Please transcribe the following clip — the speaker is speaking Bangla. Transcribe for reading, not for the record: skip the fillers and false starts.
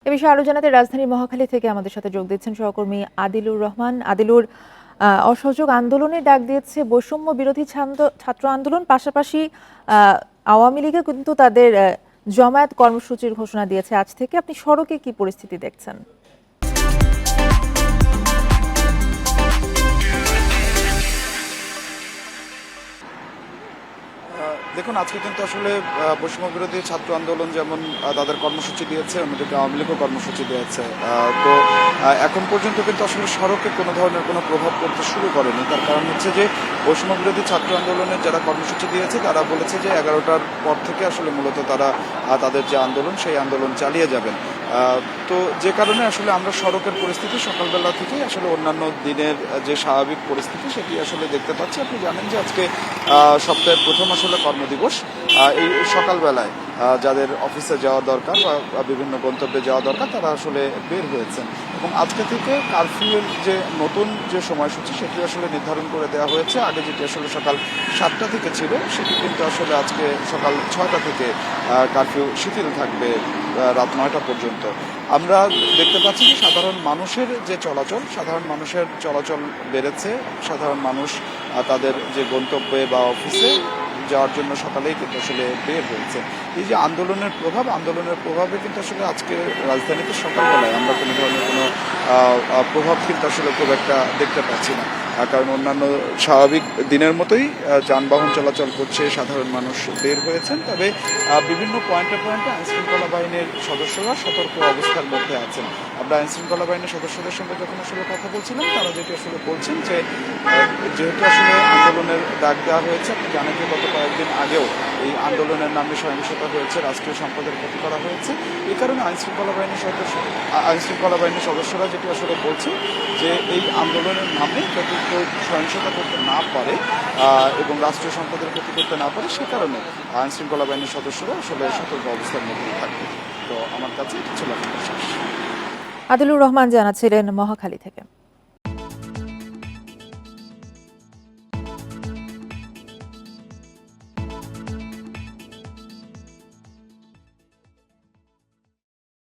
এ বিষয়ে আরো জানাতে রাজধানীর মহাখালী থেকে আমাদের সাথে যোগ দিচ্ছেন সহকর্মী আদিলুর রহমান। আদিলুর, অসহযোগ আন্দোলনের ডাক দিয়েছে বৈষম্য বিরোধী ছাত্র আন্দোলন, পাশাপাশি আওয়ামী লীগও কিন্তু তাদের জমায়েত কর্মসূচির ঘোষণা দিয়েছে আজ থেকে। আপনি সড়কে কি পরিস্থিতি দেখছেন? দেখুন, আজকে কিন্তু আসলে বৈষম্য বিরোধী ছাত্র আন্দোলন যেমন তাদের কর্মসূচি দিয়েছে, অন্যদিকে আওয়ামী লীগও কর্মসূচি দিয়েছে। তো এখন পর্যন্ত কিন্তু আসলে সড়কে কোনো ধরনের কোনো প্রভাব পড়তে শুরু করেনি। তার কারণ হচ্ছে যে বৈষম্য বিরোধী ছাত্র আন্দোলনের যারা কর্মসূচি দিয়েছে তারা বলেছে যে 11টার পর থেকে আসলে মূলত তারা তাদের যে আন্দোলন সেই আন্দোলন চালিয়ে যাবেন। তো যে কারণে আসলে আমরা সড়কের পরিস্থিতি সকালবেলা থেকেই আসলে অন্যান্য দিনের যে স্বাভাবিক পরিস্থিতি সেটি আসলে দেখতে পাচ্ছি। আপনি জানেন যে আজকে সপ্তাহের প্রথম আসলে কর্মদিবস। এই সকালবেলায় যাদের অফিসে যাওয়া দরকার বা বিভিন্ন গন্তব্যে যাওয়া দরকার তারা আসলে বের হয়েছেন এবং আজকে থেকে কারফিউয়ের যে নতুন যে সময়সূচি সেটি আসলে নির্ধারণ করে দেওয়া হয়েছে। আগে যেটি আসলে সকাল 7টা থেকে ছিল সেটি কিন্তু আসলে আজকে সকাল 6টা থেকে কারফিউ শিথিল থাকবে রাত 9টা পর্যন্ত। আমরা দেখতে পাচ্ছি যে সাধারণ মানুষের চলাচল বেড়েছে। সাধারণ মানুষ তাদের যে গন্তব্যে বা অফিসে যাওয়ার জন্য সকালেই কিন্তু আসলে বের হয়েছে। এই যে আন্দোলনের প্রভাবে কিন্তু আসলে আজকে রাজধানীতে সকালবেলায় আমরা কোনো ধরনের কোনো প্রভাব কিন্তু আসলে খুব একটা দেখতে পাচ্ছি না। কারণ অন্যান্য স্বাভাবিক দিনের মতোই যানবাহন চলাচল করছে, সাধারণ মানুষ বের হয়েছেন। তবে বিভিন্ন পয়েন্টে আইনশৃঙ্খলা বাহিনীর সদস্যরা সতর্ক অবস্থার মধ্যে আছেন। আমরা আইনশৃঙ্খলা বাহিনীর সদস্যদের সঙ্গে যখন আসলে কথা বলছিলাম তারা যেটি আসলে বলছেন যে যেহেতু আসলে আন্দোলনের ডাক দেওয়া হয়েছে, আপনি জানেন যে গত কয়েকদিন আগেও এই আন্দোলনের নামে সহিংসতা হয়েছে, রাষ্ট্রীয় সম্পদের ক্ষতি করা হয়েছে। এই কারণে আইনশৃঙ্খলা বাহিনীর সদস্যরা যেটি আসলে বলছে যে এই আন্দোলনের নামে যদি কেউ সহিংসতা করতে না পারে এবং রাষ্ট্রীয় সম্পদের ক্ষতি করতে না পারে, সে কারণে আইনশৃঙ্খলা বাহিনীর সদস্যরা আসলে সতর্ক অবস্থার মধ্যেই থাকবে। তো আমার কাছে কিছু লেখার শেষ। আদিলুর রহমান জানাচ্ছিলেন মহাখালী থেকে।